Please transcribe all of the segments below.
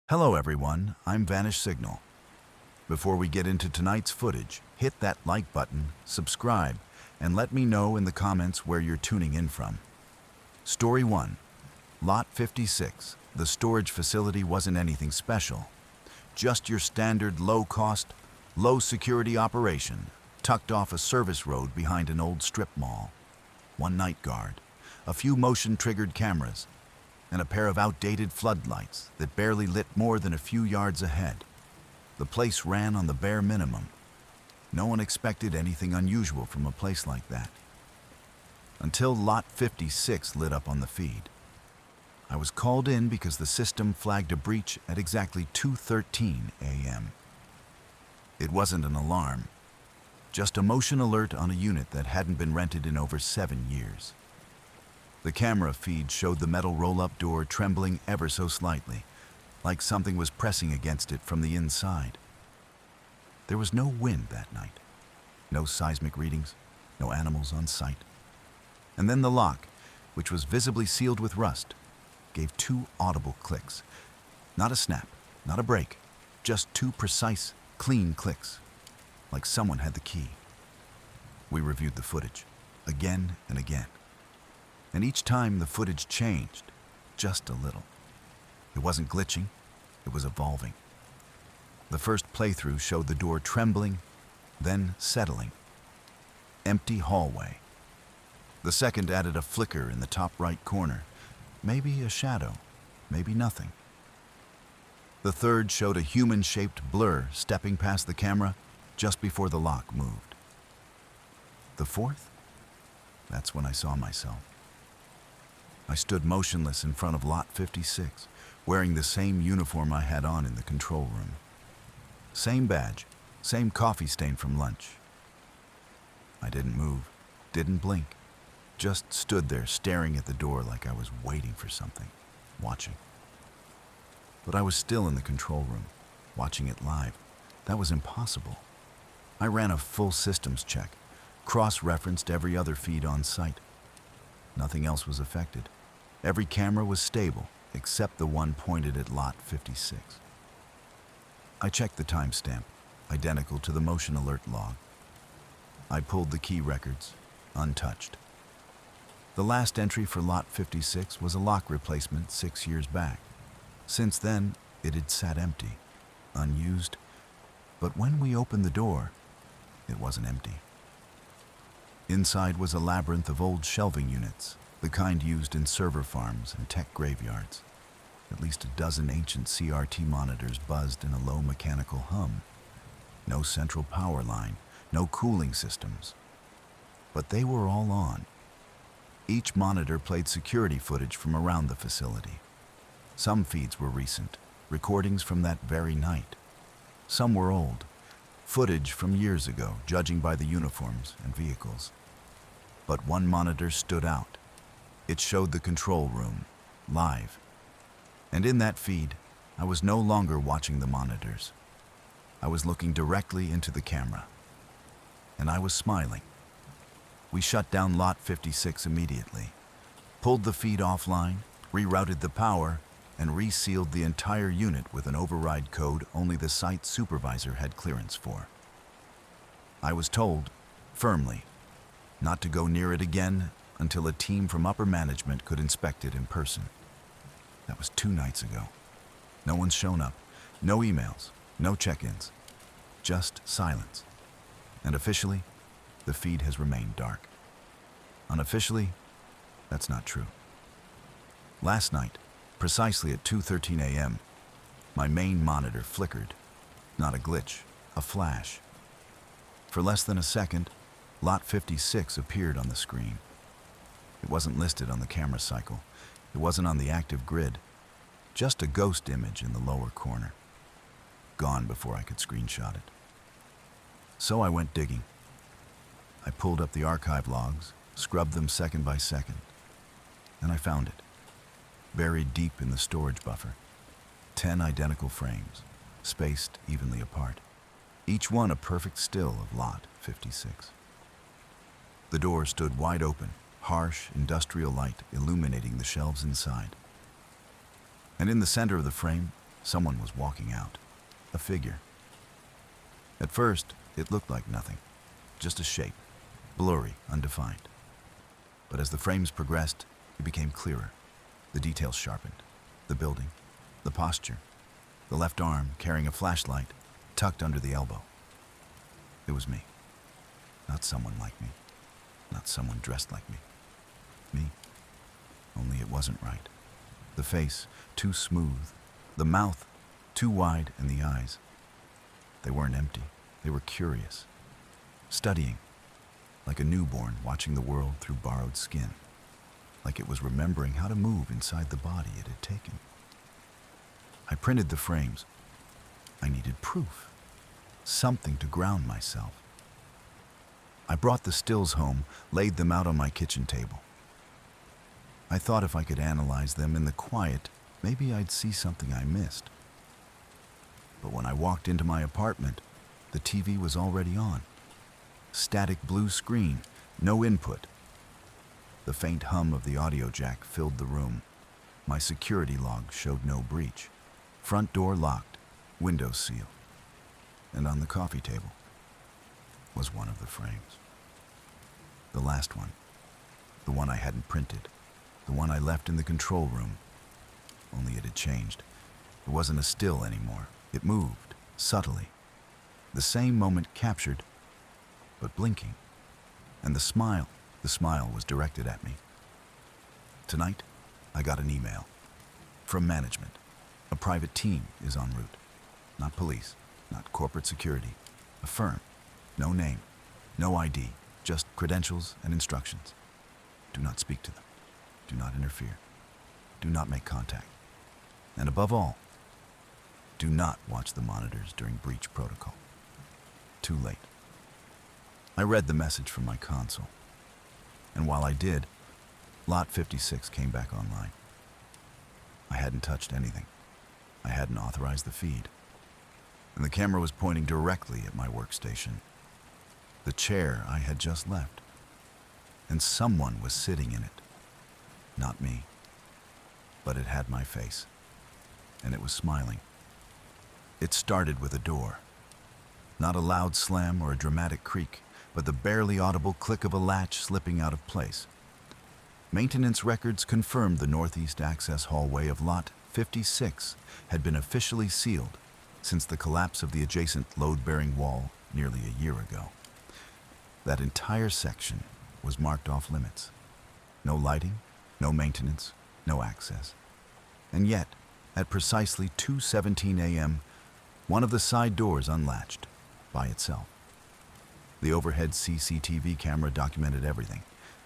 Hello everyone, I'm Vanish Signal. Before we get into tonight's footage, hit that like button, subscribe, and let me know in the comments where you're tuning in from. Story 1. Lot 56. The storage facility wasn't anything special. Just your standard low-cost, low-security operation, tucked off a service road behind an old strip mall. One night guard, a few motion-triggered cameras, and a pair of outdated floodlights that barely lit more than a few yards ahead. The place ran on the bare minimum. No one expected anything unusual from a place like that. Until Lot 56 lit up on the feed. I was called in because the system flagged a breach at exactly 2:13 a.m. It wasn't an alarm, just a motion alert on a unit that hadn't been rented in over 7 years. The camera feed showed the metal roll-up door trembling ever so slightly, like something was pressing against it from the inside. There was no wind that night, no seismic readings, no animals on site. And then the lock, which was visibly sealed with rust, gave 2 audible clicks. Not a snap, not a break, just 2 precise, clean clicks, like someone had the key. We reviewed the footage, again and again. And each time the footage changed, just a little. It wasn't glitching, it was evolving. The first playthrough showed the door trembling, then settling. Empty hallway. The second added a flicker in the top right corner. Maybe a shadow, maybe nothing. The third showed a human-shaped blur stepping past the camera just before the lock moved. The fourth? That's when I saw myself. I stood motionless in front of Lot 56, wearing the same uniform I had on in the control room. Same badge, same coffee stain from lunch. I didn't move, didn't blink, just stood there staring at the door like I was waiting for something, watching. But I was still in the control room, watching it live. That was impossible. I ran a full systems check, cross-referenced every other feed on site. Nothing else was affected. Every camera was stable, except the one pointed at Lot 56. I checked the timestamp, identical to the motion alert log. I pulled the key records, untouched. The last entry for Lot 56 was a lock replacement 6 years back. Since then, it had sat empty, unused, but when we opened the door, it wasn't empty. Inside was a labyrinth of old shelving units, the kind used in server farms and tech graveyards. At least a dozen ancient CRT monitors buzzed in a low mechanical hum. No central power line, no cooling systems. But they were all on. Each monitor played security footage from around the facility. Some feeds were recent, recordings from that very night. Some were old, footage from years ago, judging by the uniforms and vehicles. But one monitor stood out. It showed the control room, live. And in that feed, I was no longer watching the monitors. I was looking directly into the camera. And I was smiling. We shut down Lot 56 immediately, pulled the feed offline, rerouted the power, and resealed the entire unit with an override code only the site supervisor had clearance for. I was told, firmly, not to go near it again until a team from upper management could inspect it in person. That was 2 nights ago. No one's shown up, no emails, no check-ins, just silence. And officially, the feed has remained dark. Unofficially, that's not true. Last night, precisely at 2:13 a.m., my main monitor flickered. Not a glitch, a flash. For less than a second, Lot 56 appeared on the screen. It wasn't listed on the camera cycle. It wasn't on the active grid. Just a ghost image in the lower corner. Gone before I could screenshot it. So I went digging. I pulled up the archive logs, scrubbed them second by second, and I found it. Buried deep in the storage buffer. 10 identical frames, spaced evenly apart. Each one a perfect still of Lot 56. The door stood wide open, harsh industrial light illuminating the shelves inside. And in the center of the frame, Someone was walking out. A figure. At first, it looked like nothing. Just a shape. Blurry, undefined. But as the frames progressed, it became clearer. The details sharpened. The building. The posture. The left arm carrying a flashlight tucked under the elbow. It was me. Not someone like me. Not someone dressed like me. Me. Only it wasn't right. The face, too smooth. The mouth, too wide, and the eyes. They weren't empty. They were curious. Studying. Like a newborn watching the world through borrowed skin. Like it was remembering how to move inside the body it had taken. I printed the frames. I needed proof. Something to ground myself. I brought the stills home, laid them out on my kitchen table. I thought if I could analyze them in the quiet, maybe I'd see something I missed. But when I walked into my apartment, the TV was already on. Static blue screen, no input. The faint hum of the audio jack filled the room. My security log showed no breach. Front door locked, windows sealed. And on the coffee table was one of the frames. The last one. The one I hadn't printed. The one I left in the control room. Only it had changed. It wasn't a still anymore. It moved, subtly. The same moment captured, but blinking. And the smile was directed at me. Tonight, I got an email. From management. A private team is en route. Not police, not corporate security. A firm. No name, no ID, just credentials and instructions. Do not speak to them. Do not interfere. Do not make contact. And above all, do not watch the monitors during breach protocol. Too late. I read the message from my console. And while I did, Lot 56 came back online. I hadn't touched anything. I hadn't authorized the feed. And the camera was pointing directly at my workstation. The chair I had just left. And someone was sitting in it. Not me. But it had my face. And it was smiling. It started with a door. Not a loud slam or a dramatic creak, but the barely audible click of a latch slipping out of place. Maintenance records confirmed the northeast access hallway of Lot 56 had been officially sealed since the collapse of the adjacent load-bearing wall nearly a year ago. That entire section was marked off limits. No lighting, no maintenance, no access. And yet, at precisely 2:17 a.m., one of the side doors unlatched by itself. The overhead CCTV camera documented everything.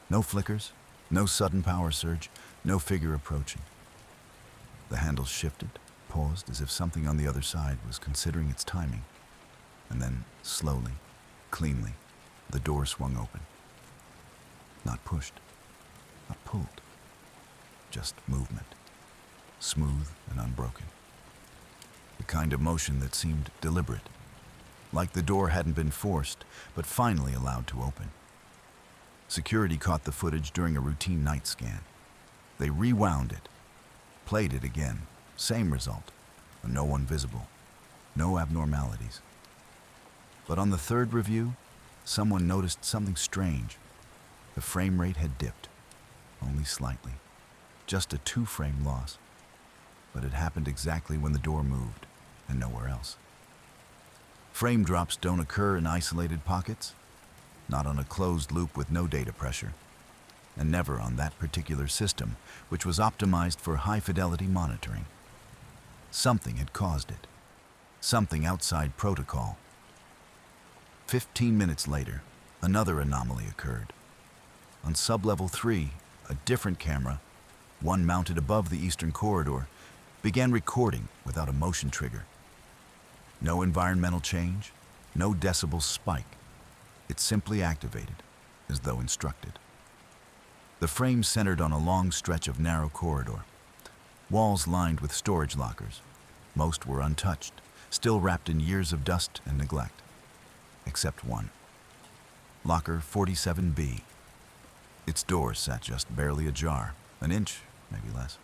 No flickers, no sudden power surge, no figure approaching. The handle shifted, paused as if something on the other side was considering its timing. And then, slowly, cleanly, the door swung open. Not pushed, not pulled, just movement, smooth and unbroken. The kind of motion that seemed deliberate, like the door hadn't been forced, but finally allowed to open. Security caught the footage during a routine night scan. They rewound it, played it again, same result, no one visible, no abnormalities. But on the third review, someone noticed something strange. The frame rate had dipped, only slightly, just a 2-frame loss. But it happened exactly when the door moved, and nowhere else. Frame drops don't occur in isolated pockets, not on a closed loop with no data pressure, and never on that particular system, which was optimized for high-fidelity monitoring. Something had caused it, something outside protocol. 15 minutes later, another anomaly occurred. On sublevel 3, a different camera, one mounted above the eastern corridor, began recording without a motion trigger. No environmental change, no decibel spike. It simply activated, as though instructed. The frame centered on a long stretch of narrow corridor, walls lined with storage lockers. Most were untouched, still wrapped in years of dust and neglect. Except one. Locker 47B. Its door sat just barely ajar, an inch, maybe less.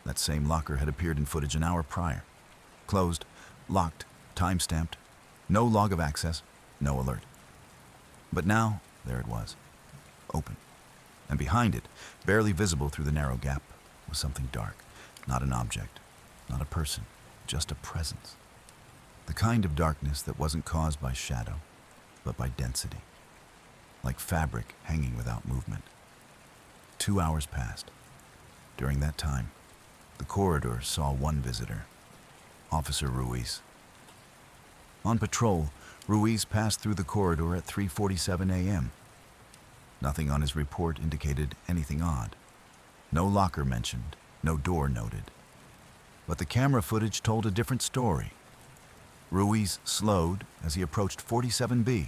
That same locker had appeared in footage an hour prior. Closed, locked, time-stamped, no log of access, no alert. But now, there it was, open. And behind it, barely visible through the narrow gap, was something dark. Not an object, not a person, just a presence. The kind of darkness that wasn't caused by shadow, but by density. Like fabric hanging without movement. 2 hours passed. During that time, the corridor saw one visitor, Officer Ruiz. On patrol, Ruiz passed through the corridor at 3:47 a.m. Nothing on his report indicated anything odd. No locker mentioned, no door noted. But the camera footage told a different story. Ruiz slowed as he approached 47B.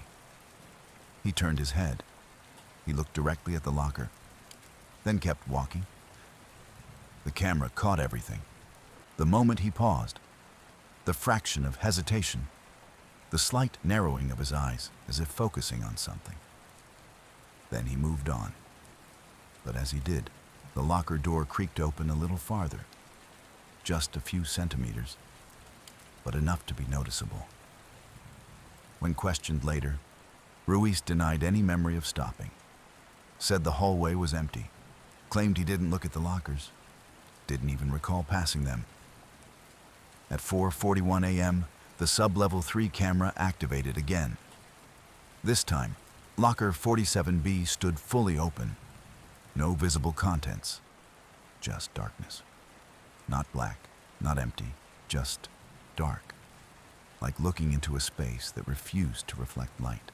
He turned his head. He looked directly at the locker, then kept walking. The camera caught everything. The moment he paused, the fraction of hesitation, the slight narrowing of his eyes as if focusing on something. Then he moved on. But as he did, the locker door creaked open a little farther, just a few centimeters, but enough to be noticeable. When questioned later, Ruiz denied any memory of stopping, said the hallway was empty, claimed he didn't look at the lockers, didn't even recall passing them. At 4:41 a.m., the sub-level 3 camera activated again. This time, locker 47B stood fully open. No visible contents, just darkness. Not black, not empty, just dark, like looking into a space that refused to reflect light.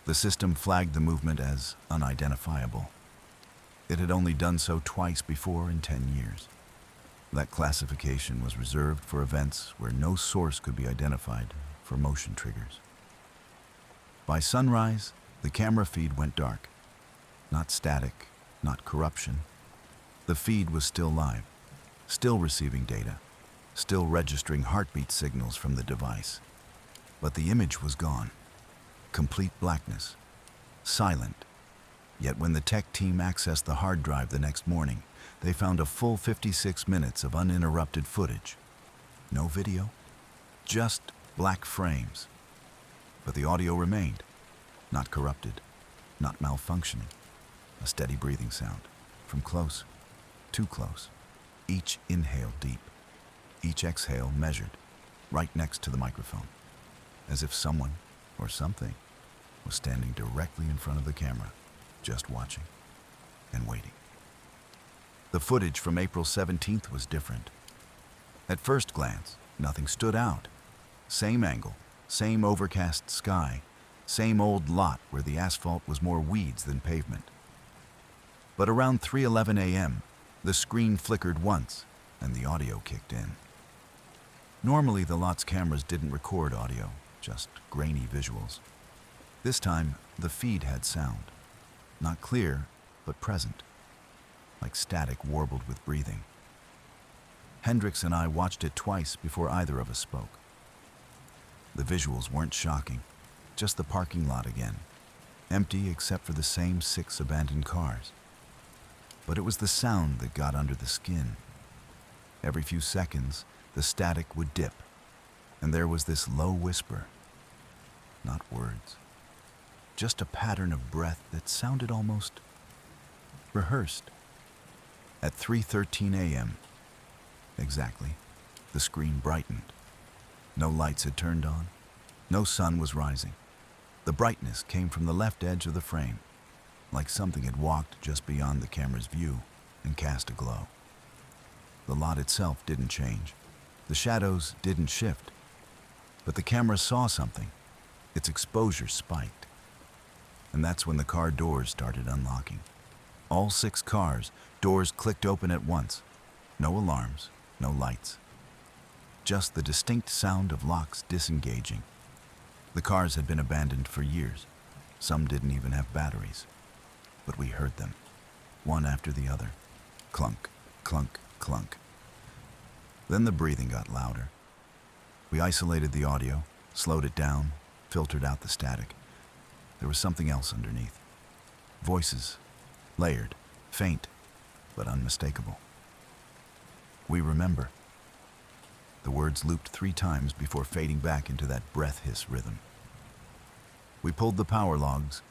The system flagged the movement as unidentifiable. It had only done so twice before in 10 years. That classification was reserved for events where no source could be identified for motion triggers. By sunrise, the camera feed went dark. Not static, not corruption. The feed was still live, still receiving data, still registering heartbeat signals from the device. But the image was gone. Complete blackness. Silent. Yet when the tech team accessed the hard drive the next morning, they found a full 56 minutes of uninterrupted footage. No video, just black frames. But the audio remained, not corrupted, not malfunctioning. A steady breathing sound, from close, too close. Each inhale deep, each exhale measured, right next to the microphone, as if someone or something was standing directly in front of the camera, just watching and waiting. The footage from April 17th was different. At first glance, nothing stood out. Same angle, same overcast sky, same old lot where the asphalt was more weeds than pavement. But around 3:11 a.m., the screen flickered once and the audio kicked in. Normally, the lot's cameras didn't record audio, just grainy visuals. This time, the feed had sound. Not clear, but present. Like static warbled with breathing. Hendricks and I watched it twice before either of us spoke. The visuals weren't shocking, just the parking lot again, empty except for the same 6 abandoned cars. But it was the sound that got under the skin. Every few seconds, the static would dip, and there was this low whisper. Not words, just a pattern of breath that sounded almost rehearsed. At 3:13 a.m., exactly, the screen brightened. No lights had turned on, no sun was rising. The brightness came from the left edge of the frame, like something had walked just beyond the camera's view and cast a glow. The lot itself didn't change. The shadows didn't shift. But the camera saw something. Its exposure spiked. And that's when the car doors started unlocking. All 6 cars, doors clicked open at once. No alarms, no lights. Just the distinct sound of locks disengaging. The cars had been abandoned for years. Some didn't even have batteries. But we heard them, one after the other. Clunk, clunk, clunk. Then the breathing got louder. We isolated the audio, slowed it down, filtered out the static. There was something else underneath. Voices, layered, faint, but unmistakable. We remember. The words looped 3 times before fading back into that breath hiss rhythm. We pulled the power logs.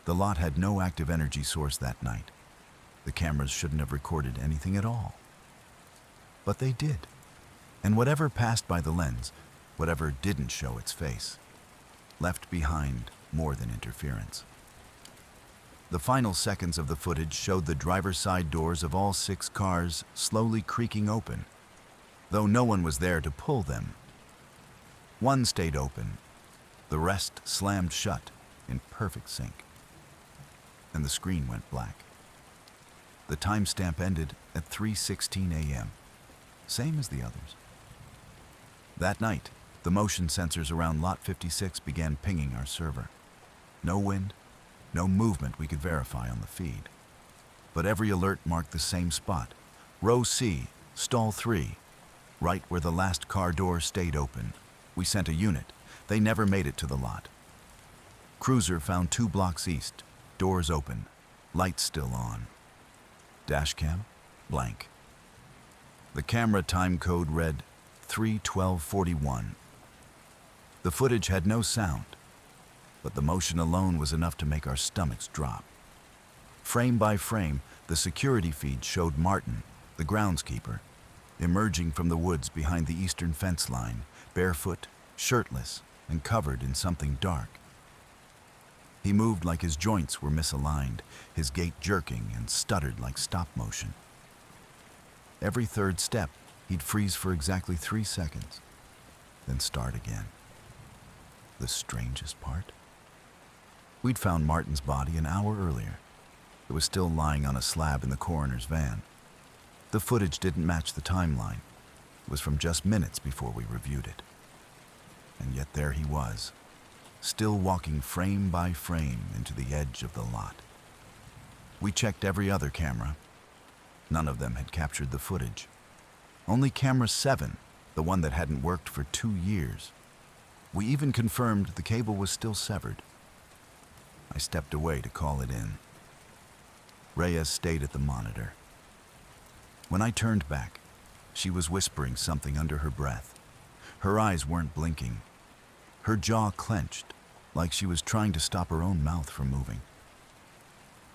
The lot had no active energy source that night. The cameras shouldn't have recorded anything at all. But they did. And whatever passed by the lens, whatever didn't show its face, left behind more than interference. The final seconds of the footage showed the driver's side doors of all 6 cars slowly creaking open, though no one was there to pull them. One stayed open, the rest slammed shut in perfect sync, and the screen went black. The timestamp ended at 3:16 a.m., same as the others. That night, the motion sensors around Lot 56 began pinging our server. No wind, no movement we could verify on the feed. But every alert marked the same spot, row C, stall 3, right where the last car door stayed open. We sent a unit. They never made it to the lot. Cruiser found 2 blocks east, doors open, lights still on. Dashcam, blank. The camera time code read 3:12:41. The footage had no sound, but the motion alone was enough to make our stomachs drop. Frame by frame, the security feed showed Martin, the groundskeeper, emerging from the woods behind the eastern fence line, barefoot, shirtless, and covered in something dark. He moved like his joints were misaligned, his gait jerking and stuttered like stop motion. Every third step, he'd freeze for exactly 3 seconds, then start again. The strangest part? We'd found Martin's body an hour earlier. It was still lying on a slab in the coroner's van. The footage didn't match the timeline. It was from just minutes before we reviewed it. And yet there he was, still walking frame by frame into the edge of the lot. We checked every other camera. None of them had captured the footage. Only camera 7, the one that hadn't worked for 2 years. We even confirmed the cable was still severed. I stepped away to call it in. Reyes stayed at the monitor. When I turned back, she was whispering something under her breath. Her eyes weren't blinking. Her jaw clenched, like she was trying to stop her own mouth from moving.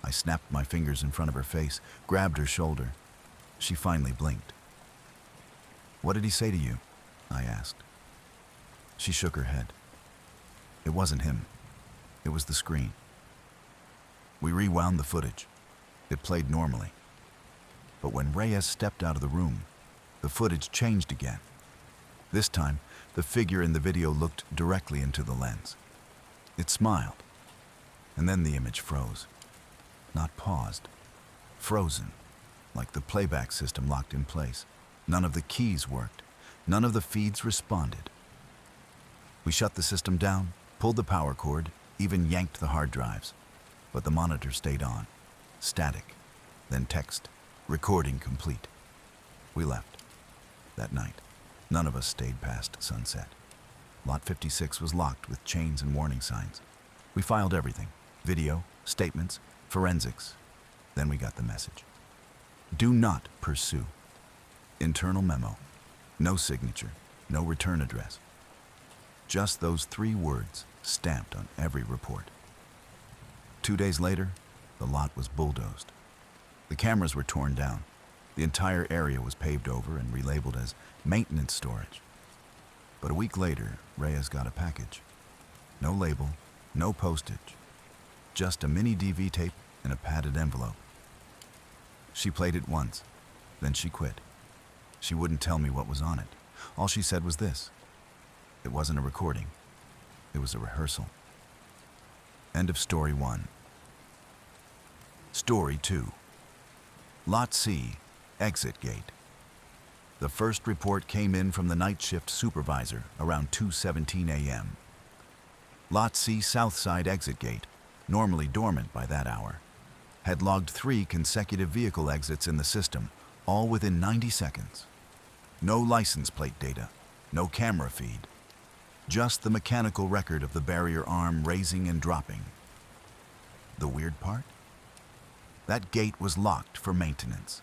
I snapped my fingers in front of her face, grabbed her shoulder. She finally blinked. "What did he say to you?" I asked. She shook her head. It wasn't him. It was the screen. We rewound the footage. It played normally. But when Reyes stepped out of the room, the footage changed again. This time, the figure in the video looked directly into the lens. It smiled, and then the image froze. Not paused, frozen, like the playback system locked in place. None of the keys worked. None of the feeds responded. We shut the system down, pulled the power cord, even yanked the hard drives. But the monitor stayed on, static, then text, recording complete. We left. That night, none of us stayed past sunset. Lot 56 was locked with chains and warning signs. We filed everything, video, statements, forensics. Then we got the message. Do not pursue. Internal memo. No signature, no return address. Just those 3 words stamped on every report. 2 days later, the lot was bulldozed. The cameras were torn down. The entire area was paved over and relabeled as maintenance storage. But a week later, Reyes got a package. No label, no postage. Just a mini DV tape in a padded envelope. She played it once, then she quit. She wouldn't tell me what was on it. All she said was this: it wasn't a recording. It was a rehearsal. End of story 1. Story 2. Lot C, exit gate. The first report came in from the night shift supervisor around 2:17 a.m. Lot C south side exit gate, normally dormant by that hour, had logged 3 consecutive vehicle exits in the system, all within 90 seconds. No license plate data, no camera feed, just the mechanical record of the barrier arm raising and dropping. The weird part? That gate was locked for maintenance,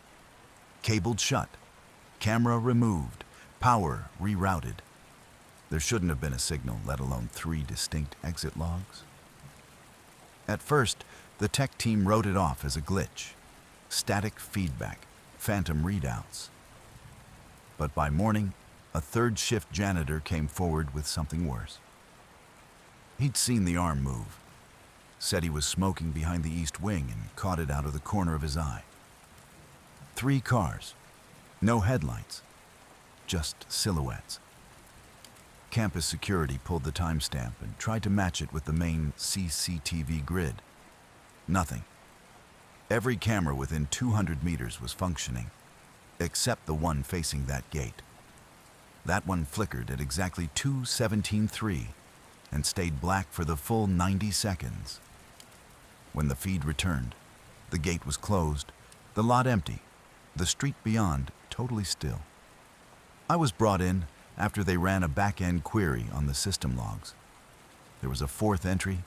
cabled shut, Camera removed, power rerouted. There shouldn't have been a signal, let alone 3 distinct exit logs. At first, the tech team wrote it off as a glitch, static feedback, phantom readouts. But by morning, a third shift janitor came forward with something worse. He'd seen the arm move, said he was smoking behind the east wing and caught it out of the corner of his eye. 3 cars, no headlights, just silhouettes. Campus security pulled the timestamp and tried to match it with the main CCTV grid. Nothing. Every camera within 200 meters was functioning, except the one facing that gate. That one flickered at exactly 2:17:03 and stayed black for the full 90 seconds. When the feed returned, the gate was closed, the lot empty, the street beyond totally still. I was brought in after they ran a back-end query on the system logs. There was a 4th entry,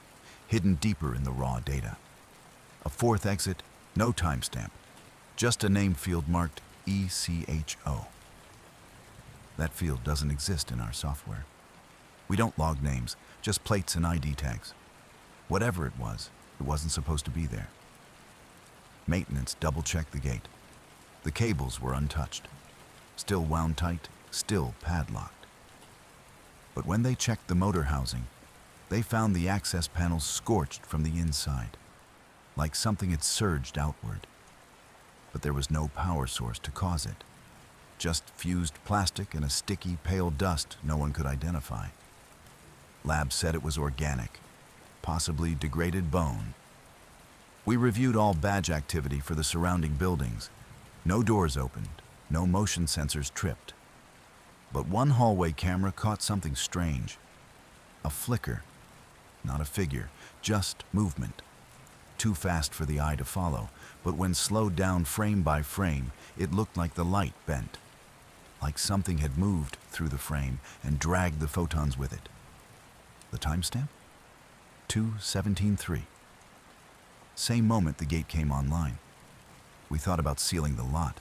hidden deeper in the raw data. A 4th exit, no timestamp, just a name field marked ECHO. That field doesn't exist in our software. We don't log names, just plates and ID tags. Whatever it wasn't supposed to be there. Maintenance double-checked the gate. The cables were untouched, still wound tight, still padlocked. But when they checked the motor housing, they found the access panels scorched from the inside, like something had surged outward. But there was no power source to cause it, just fused plastic and a sticky, pale dust no one could identify. Labs said it was organic, possibly degraded bone. We reviewed all badge activity for the surrounding buildings. No doors opened, no motion sensors tripped. But one hallway camera caught something strange. A flicker, not a figure, just movement. Too fast for the eye to follow, but when slowed down frame by frame, it looked like the light bent, like something had moved through the frame and dragged the photons with it. The timestamp? 2:17:03. Same moment the gate came online. We thought about sealing the lot,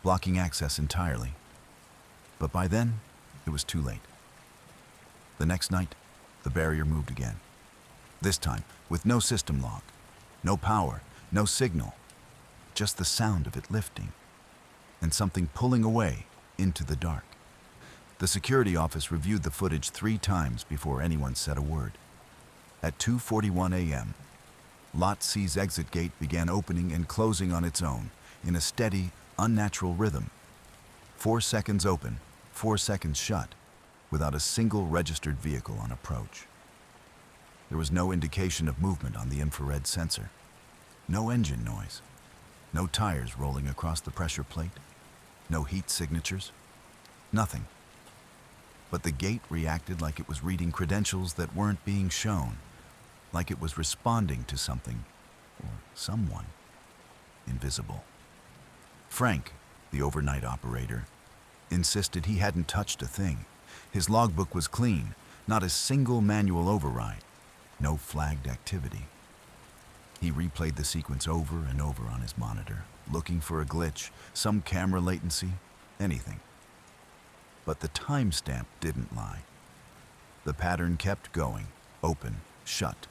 blocking access entirely. But by then, it was too late. The next night, the barrier moved again. This time, with no system log, no power, no signal, just the sound of it lifting, and something pulling away into the dark. The security office reviewed the footage 3 times before anyone said a word. At 2:41 a.m., Lot C's exit gate began opening and closing on its own in a steady, unnatural rhythm. 4 seconds open, 4 seconds shut, without a single registered vehicle on approach. There was no indication of movement on the infrared sensor, no engine noise, no tires rolling across the pressure plate, no heat signatures, nothing. But the gate reacted like it was reading credentials that weren't being shown, like it was responding to something or someone invisible. Frank, the overnight operator, insisted he hadn't touched a thing. His logbook was clean, not a single manual override, no flagged activity. He replayed the sequence over and over on his monitor, looking for a glitch, some camera latency, anything. But the timestamp didn't lie. The pattern kept going, open, shut,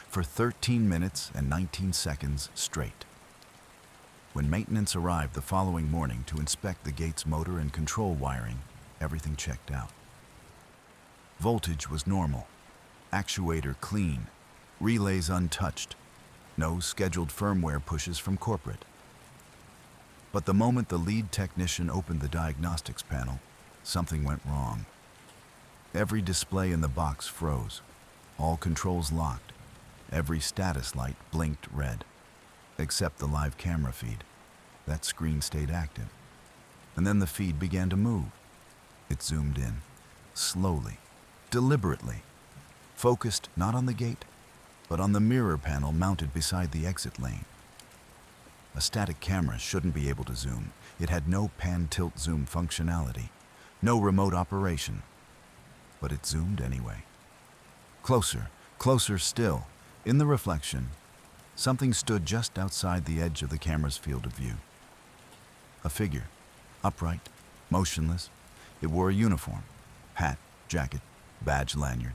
for 13 minutes and 19 seconds straight. When maintenance arrived the following morning to inspect the gate's motor and control wiring, everything checked out. Voltage was normal, actuator clean, relays untouched, no scheduled firmware pushes from corporate. But the moment the lead technician opened the diagnostics panel, something went wrong. Every display in the box froze, all controls locked, every status light blinked red, except the live camera feed. That screen stayed active. And then the feed began to move. It zoomed in, slowly, deliberately, focused not on the gate, but on the mirror panel mounted beside the exit lane. A static camera shouldn't be able to zoom. It had no pan-tilt-zoom functionality, no remote operation. But it zoomed anyway. Closer, closer still, in the reflection, something stood just outside the edge of the camera's field of view. A figure, Upright, motionless, it wore a uniform, hat, jacket, badge, lanyard.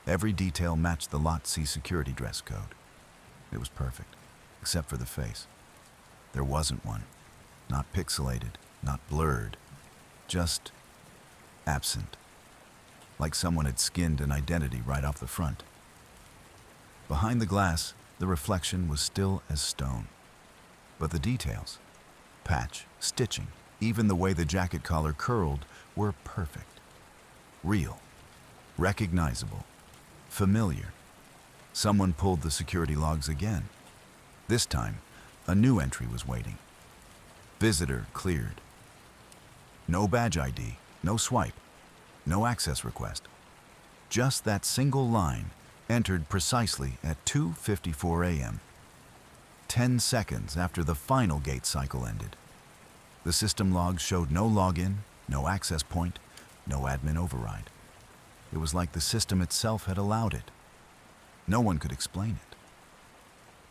Every detail matched the Lot C security dress code. It was perfect, except for the face. There wasn't one. Not pixelated, not blurred, just absent. Like someone had skinned an identity right off the front. Behind the glass, the reflection was still as stone. But the details, patch, stitching, even the way the jacket collar curled, were perfect. Real, recognizable, familiar. Someone pulled the security logs again. This time, a new entry was waiting. Visitor cleared. No badge ID, no swipe, no access request. Just that single line entered precisely at 2:54 a.m., 10 seconds after the final gate cycle ended. The system logs showed no login, no access point, no admin override. It was like the system itself had allowed it. No one could explain it.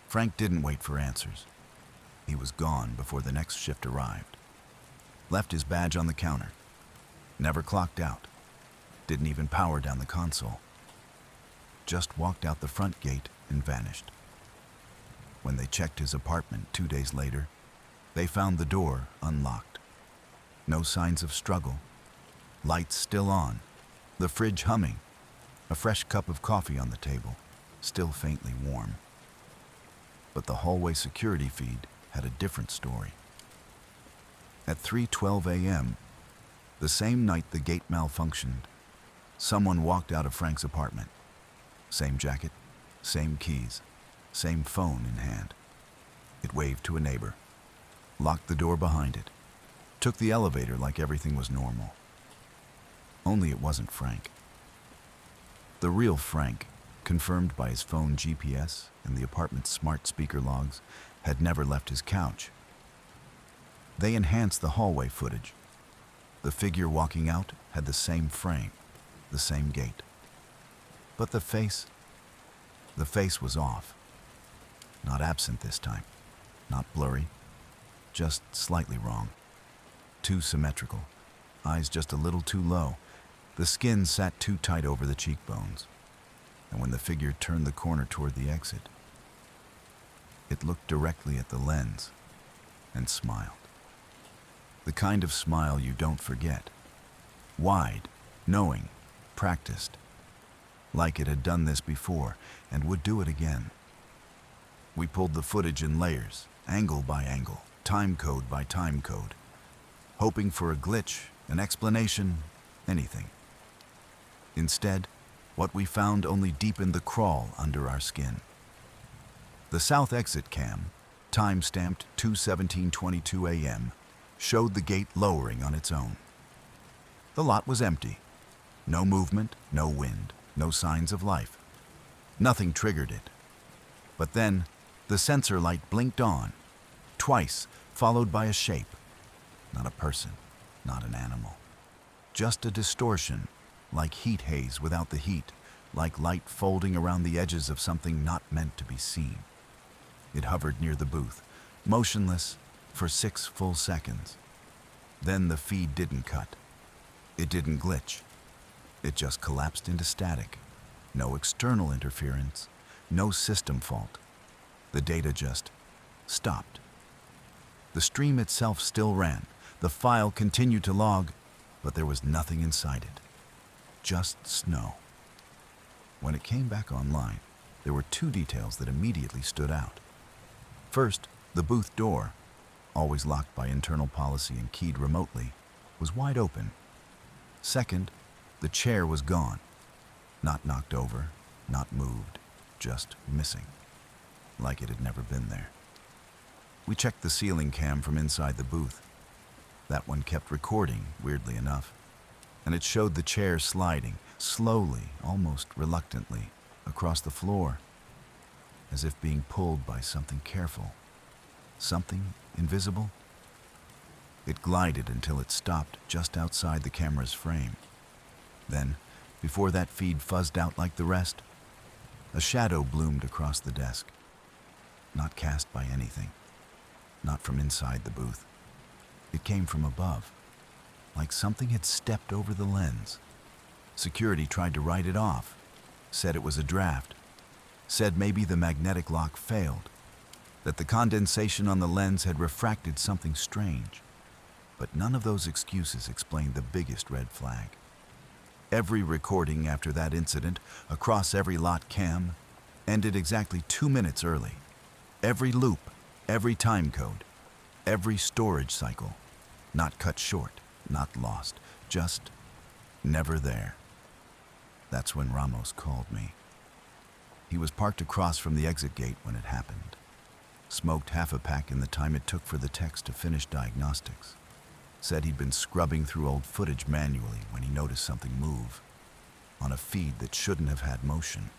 Frank didn't wait for answers. He was gone before the next shift arrived. Left his badge on the counter. Never clocked out. Didn't even power down the console. Just walked out the front gate and vanished. When they checked his apartment 2 days later, they found the door unlocked. No signs of struggle. Lights still on. The fridge humming. A fresh cup of coffee on the table, still faintly warm. But the hallway security feed had a different story. At 3:12 a.m., the same night the gate malfunctioned, someone walked out of Frank's apartment. Same jacket, same keys, same phone in hand. It waved to a neighbor, locked the door behind it, took the elevator like everything was normal. Only it wasn't Frank. The real Frank, confirmed by his phone GPS and the apartment's smart speaker logs, had never left his couch. They enhanced the hallway footage. The figure walking out had the same frame, the same gait. But the face was off. Not absent this time, not blurry, just slightly wrong. Too symmetrical, eyes just a little too low. The skin sat too tight over the cheekbones. And when the figure turned the corner toward the exit, it looked directly at the lens and smiled. The kind of smile you don't forget. Wide, knowing, practiced. Like it had done this before and would do it again. We pulled the footage in layers, angle by angle, time code by time code, hoping for a glitch, an explanation, anything. Instead, what we found only deepened the crawl under our skin. The south exit cam, time-stamped 2:17:22 a.m., showed the gate lowering on its own. The lot was empty. No movement, no wind, no signs of life. Nothing triggered it. But then, the sensor light blinked on, twice, followed by a shape. Not a person, not an animal. Just a distortion, like heat haze without the heat, like light folding around the edges of something not meant to be seen. It hovered near the booth, motionless, for 6 full seconds. Then the feed didn't cut. It didn't glitch. It just collapsed into static. No external interference, no system fault. The data just stopped. The stream itself still ran. The file continued to log, but there was nothing inside it. Just snow. When it came back online, there were 2 details that immediately stood out. First, the booth door, always locked by internal policy and keyed remotely, was wide open. Second, the chair was gone. Not knocked over, not moved, just missing. Like it had never been there. We checked the ceiling cam from inside the booth. That one kept recording, weirdly enough, and it showed the chair sliding, slowly, almost reluctantly, across the floor, as if being pulled by something careful. Something invisible? It glided until it stopped just outside the camera's frame. Then, before that feed fuzzed out like the rest, a shadow bloomed across the desk. Not cast by anything. Not from inside the booth. It came from above, like something had stepped over the lens. Security tried to write it off, said it was a draft, said maybe the magnetic lock failed, that the condensation on the lens had refracted something strange. But none of those excuses explained the biggest red flag. Every recording after that incident, across every lot cam, ended exactly 2 minutes early. Every loop, every time code, every storage cycle, not cut short, not lost, just never there. That's when Ramos called me. He was parked across from the exit gate when it happened. Smoked half a pack in the time it took for the techs to finish diagnostics. Said he'd been scrubbing through old footage manually when he noticed something move, on a feed that shouldn't have had motion.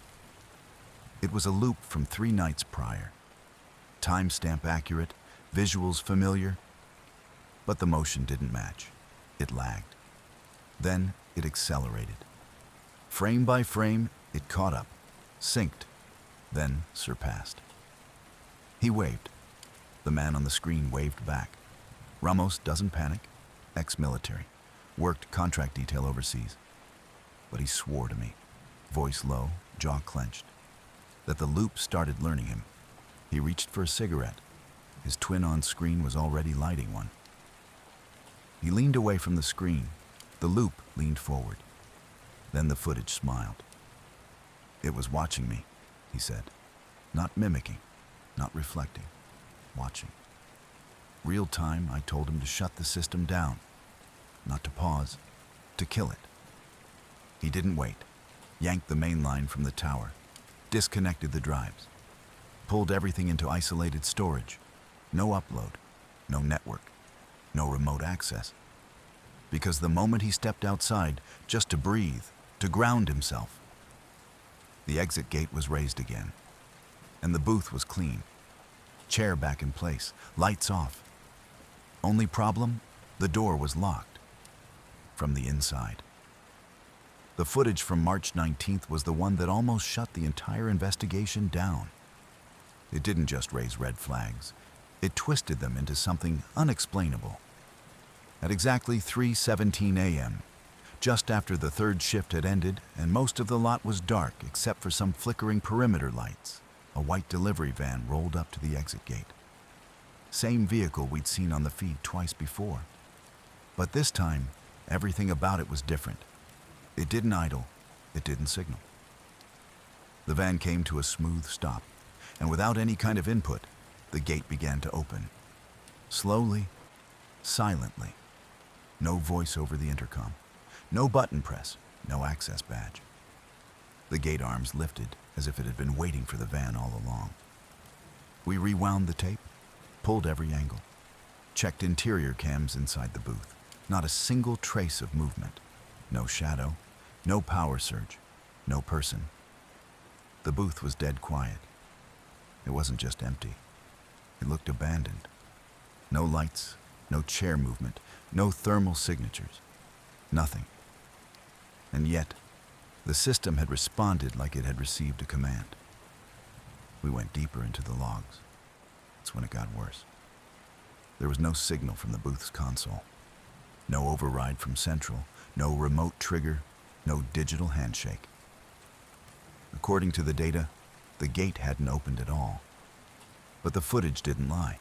It was a loop from 3 nights prior. Timestamp accurate, visuals familiar, but the motion didn't match. It lagged. Then it accelerated. Frame by frame, it caught up, synced, then surpassed. He waved. The man on the screen waved back. Ramos doesn't panic, ex-military, worked contract detail overseas. But he swore to me, voice low, jaw clenched, that the loop started learning him. He reached for a cigarette. His twin on screen was already lighting one. He leaned away from the screen. The loop leaned forward. Then the footage smiled. It was watching me, he said. Not mimicking, not reflecting, watching. Real time, I told him to shut the system down, not to pause, to kill it. He didn't wait. Yanked the main line from the tower, disconnected the drives, pulled everything into isolated storage. No upload, no network, no remote access. Because the moment he stepped outside, just to breathe, to ground himself, the exit gate was raised again, and the booth was clean. Chair back in place, lights off. Only problem, the door was locked from the inside. The footage from March 19th was the one that almost shut the entire investigation down. It didn't just raise red flags, it twisted them into something unexplainable. At exactly 3:17 a.m., just after the third shift had ended and most of the lot was dark except for some flickering perimeter lights, a white delivery van rolled up to the exit gate. Same vehicle we'd seen on the feed twice before. But this time, everything about it was different. It didn't idle, it didn't signal. The van came to a smooth stop, and without any kind of input, the gate began to open. Slowly, silently. No voice over the intercom. No button press, no access badge. The gate arms lifted as if it had been waiting for the van all along. We rewound the tape, pulled every angle, checked interior cams inside the booth. Not a single trace of movement. No shadow, no power surge, no person. The booth was dead quiet. It wasn't just empty. It looked abandoned. No lights, no chair movement, no thermal signatures. Nothing. And yet, the system had responded like it had received a command. We went deeper into the logs. That's when it got worse. There was no signal from the booth's console. No override from Central, no remote trigger, no digital handshake. According to the data, the gate hadn't opened at all. But the footage didn't lie.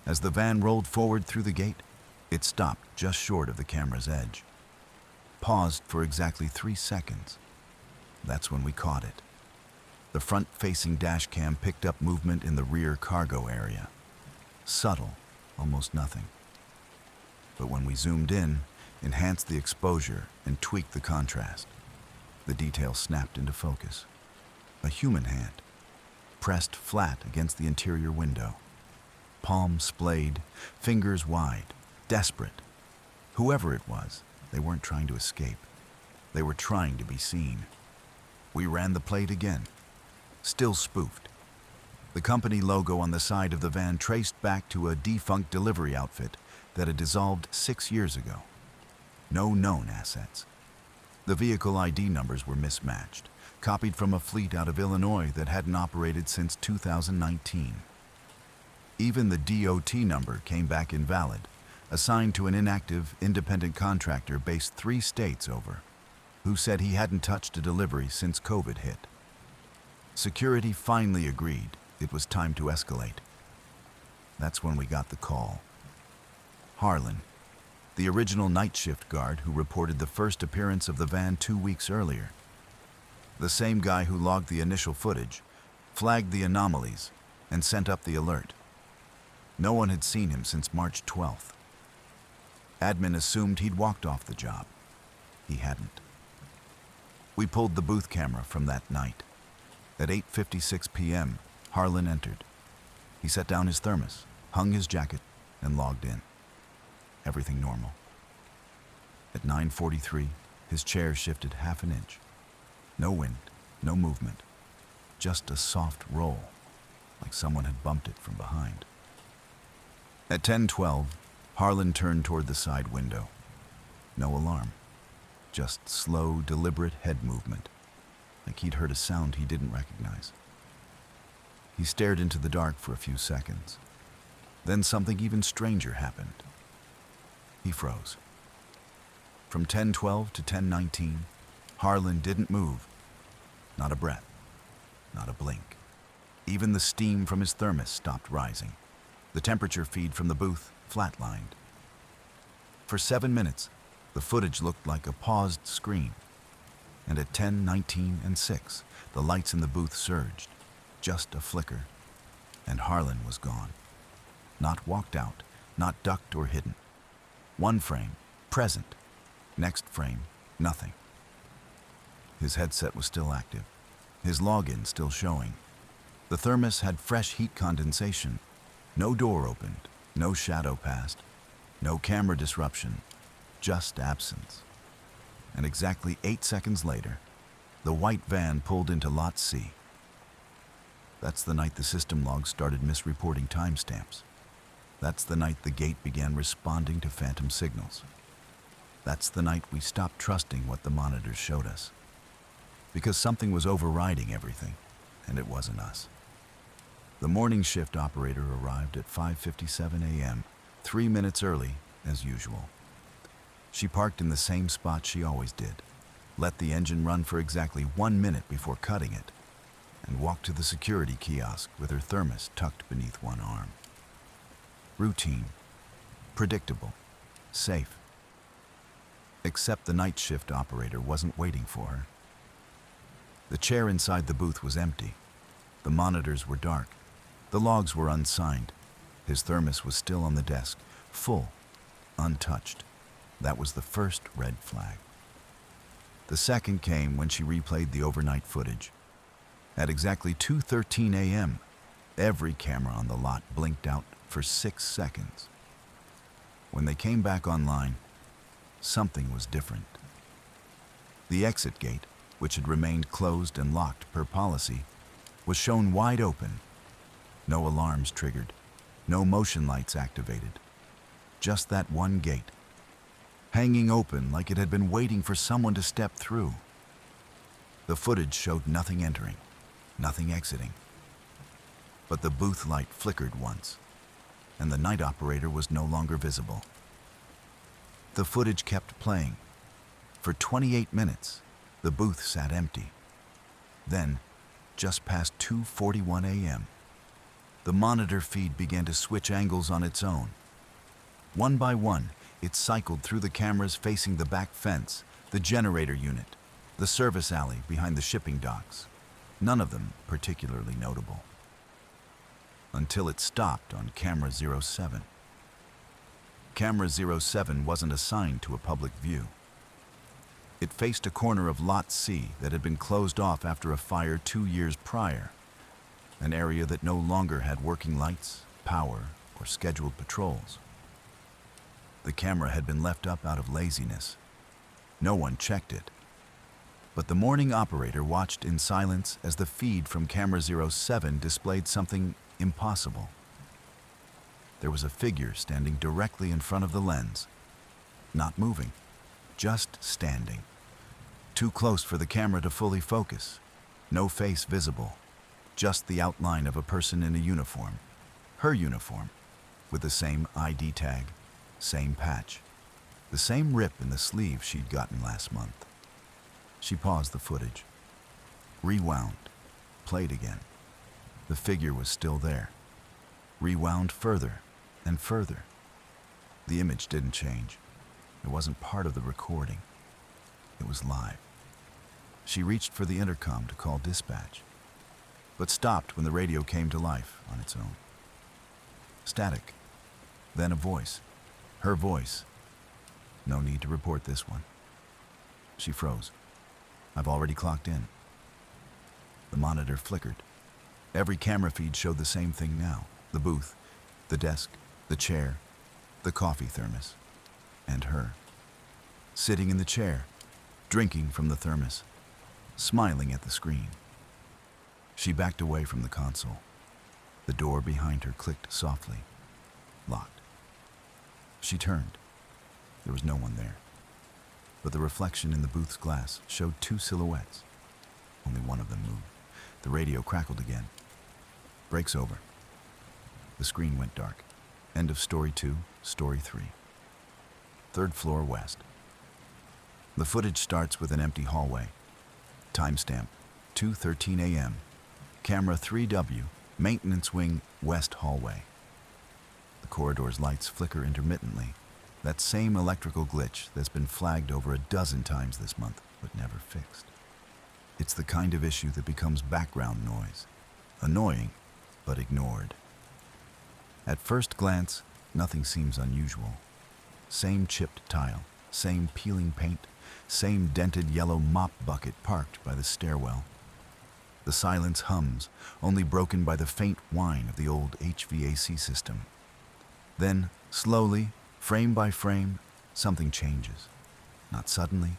As the van rolled forward through the gate, it stopped just short of the camera's edge. Paused for exactly 3 seconds. That's when we caught it. The front-facing dash cam picked up movement in the rear cargo area. Subtle, almost nothing. But when we zoomed in, enhanced the exposure, and tweaked the contrast, the detail snapped into focus. A human hand, pressed flat against the interior window. Palm splayed, fingers wide, desperate. Whoever it was, they weren't trying to escape. They were trying to be seen. We ran the plate again, still spoofed. The company logo on the side of the van traced back to a defunct delivery outfit that had dissolved 6 years ago. No known assets. The vehicle ID numbers were mismatched, copied from a fleet out of Illinois that hadn't operated since 2019. Even the DOT number came back invalid, assigned to an inactive, independent contractor based 3 states over, who said he hadn't touched a delivery since COVID hit. Security finally agreed it was time to escalate. That's when we got the call. Harlan, the original night shift guard who reported the first appearance of the van 2 weeks earlier, the same guy who logged the initial footage, flagged the anomalies, and sent up the alert. No one had seen him since March 12th. Admin assumed he'd walked off the job. He hadn't. We pulled the booth camera from that night. At 8:56 p.m., Harlan entered. He set down his thermos, hung his jacket, and logged in. Everything normal. At 9:43, his chair shifted half an inch. No wind, no movement, just a soft roll, like someone had bumped it from behind. At 10:12, Harlan turned toward the side window. No alarm, just slow, deliberate head movement, like he'd heard a sound he didn't recognize. He stared into the dark for a few seconds. Then something even stranger happened. He froze. From 10:12 to 10:19, Harlan didn't move. Not a breath, not a blink. Even the steam from his thermos stopped rising. The temperature feed from the booth flatlined. For 7 minutes, the footage looked like a paused screen. And at 10:19 and 6, the lights in the booth surged. Just a flicker, and Harlan was gone. Not walked out, not ducked or hidden. One frame, present. Next frame, nothing. His headset was still active. His login still showing. The thermos had fresh heat condensation. No door opened, no shadow passed, no camera disruption, just absence. And exactly 8 seconds later, the white van pulled into Lot C. That's the night the system logs started misreporting timestamps. That's the night the gate began responding to phantom signals. That's the night we stopped trusting what the monitors showed us. Because something was overriding everything, and it wasn't us. The morning shift operator arrived at 5:57 a.m., 3 minutes early, as usual. She parked in the same spot she always did, let the engine run for exactly 1 minute before cutting it, and walked to the security kiosk with her thermos tucked beneath one arm. Routine, predictable, safe. Except the night shift operator wasn't waiting for her. The chair inside the booth was empty. The monitors were dark. The logs were unsigned. His thermos was still on the desk, full, untouched. That was the first red flag. The second came when she replayed the overnight footage. At exactly 2:13 a.m., every camera on the lot blinked out for 6 seconds. When they came back online, something was different. The exit gate, which had remained closed and locked per policy, was shown wide open. No alarms triggered, no motion lights activated. Just that one gate, hanging open like it had been waiting for someone to step through. The footage showed nothing entering, nothing exiting. But the booth light flickered once, and the night operator was no longer visible. The footage kept playing. For 28 minutes, the booth sat empty. Then, just past 2:41 a.m., the monitor feed began to switch angles on its own. One by one, it cycled through the cameras facing the back fence, the generator unit, the service alley behind the shipping docks, none of them particularly notable. Until it stopped on camera 07. Camera 07 wasn't assigned to a public view. It faced a corner of Lot C that had been closed off after a fire 2 years prior, an area that no longer had working lights, power, or scheduled patrols. The camera had been left up out of laziness. No one checked it. But the morning operator watched in silence as the feed from camera 07 displayed something impossible. There was a figure standing directly in front of the lens, not moving, just standing. Too close for the camera to fully focus. No face visible, just the outline of a person in a uniform. Her uniform, with the same ID tag, same patch, the same rip in the sleeve she'd gotten last month. She paused the footage, rewound, played again. The figure was still there. Rewound further and further. The image didn't change. It wasn't part of the recording. It was live. She reached for the intercom to call dispatch, but stopped when the radio came to life on its own. Static. Then a voice. Her voice. No need to report this one. She froze. I've already clocked in. The monitor flickered. Every camera feed showed the same thing now. The booth, the desk, the chair, the coffee thermos, and her. Sitting in the chair, drinking from the thermos, smiling at the screen. She backed away from the console. The door behind her clicked softly. Locked. She turned. There was no one there. But the reflection in the booth's glass showed two silhouettes. Only one of them moved. The radio crackled again. Breaks over. The screen went dark. End of story 2, story 3. Third floor west. The footage starts with an empty hallway. Timestamp, 2:13 a.m. Camera 3W, maintenance wing, west hallway. The corridor's lights flicker intermittently. That same electrical glitch that's been flagged over a dozen times this month, but never fixed. It's the kind of issue that becomes background noise. Annoying, but ignored. At first glance, nothing seems unusual. Same chipped tile, same peeling paint, same dented yellow mop bucket parked by the stairwell. The silence hums, only broken by the faint whine of the old HVAC system. Then, slowly, frame by frame, something changes. Not suddenly,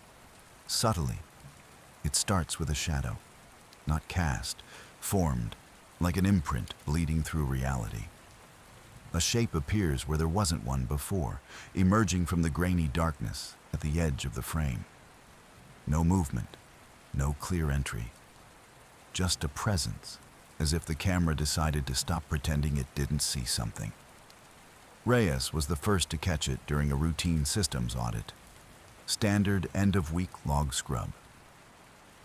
subtly. It starts with a shadow, not cast, formed, like an imprint bleeding through reality. A shape appears where there wasn't one before, emerging from the grainy darkness at the edge of the frame. No movement, no clear entry. Just a presence, as if the camera decided to stop pretending it didn't see something. Reyes was the first to catch it during a routine systems audit. Standard end-of-week log scrub.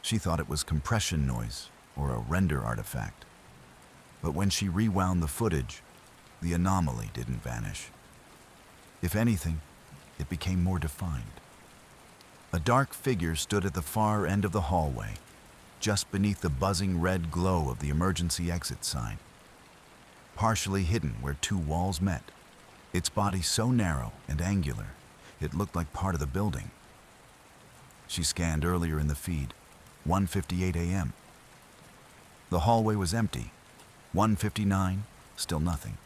She thought it was compression noise or a render artifact. But when she rewound the footage, the anomaly didn't vanish. If anything, it became more defined. A dark figure stood at the far end of the hallway, just beneath the buzzing red glow of the emergency exit sign. Partially hidden where two walls met, its body so narrow and angular, it looked like part of the building. She scanned earlier in the feed, 1:58 a.m. The hallway was empty. 1:59, still nothing.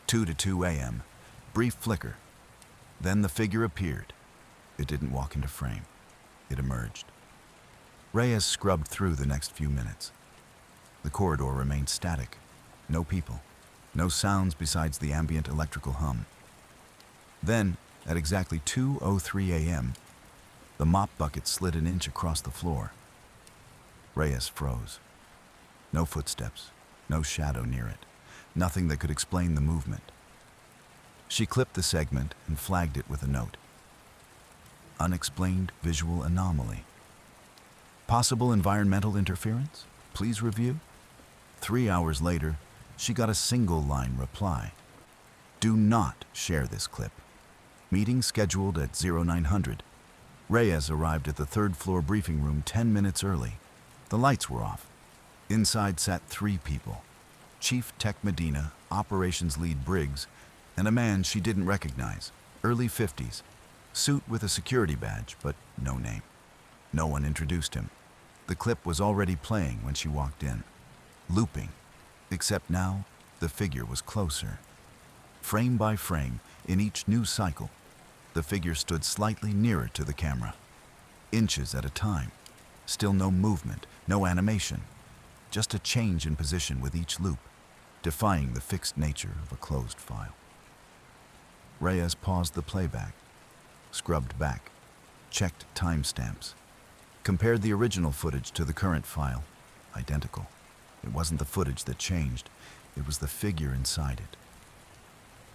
2 to 2 a.m., brief flicker. Then the figure appeared. It didn't walk into frame. It emerged. Reyes scrubbed through the next few minutes. The corridor remained static. No people. No sounds besides the ambient electrical hum. Then, at exactly 2:03 a.m., the mop bucket slid an inch across the floor. Reyes froze. No footsteps, no shadow near it, nothing that could explain the movement. She clipped the segment and flagged it with a note. Unexplained visual anomaly. Possible environmental interference? Please review. 3 hours later, she got a single-line reply. Do not share this clip. Meeting scheduled at 0900. Reyes arrived at the third-floor briefing room 10 minutes early. The lights were off. Inside sat 3 people. Chief Tech Medina, Operations Lead Briggs, and a man she didn't recognize, early 50s, suit with a security badge, but no name. No one introduced him. The clip was already playing when she walked in, looping, except now the figure was closer. Frame by frame, in each new cycle, the figure stood slightly nearer to the camera, inches at a time. Still no movement, no animation, just a change in position with each loop, defying the fixed nature of a closed file. Reyes paused the playback, scrubbed back, checked timestamps, compared the original footage to the current file, identical. It wasn't the footage that changed, It was the figure inside it.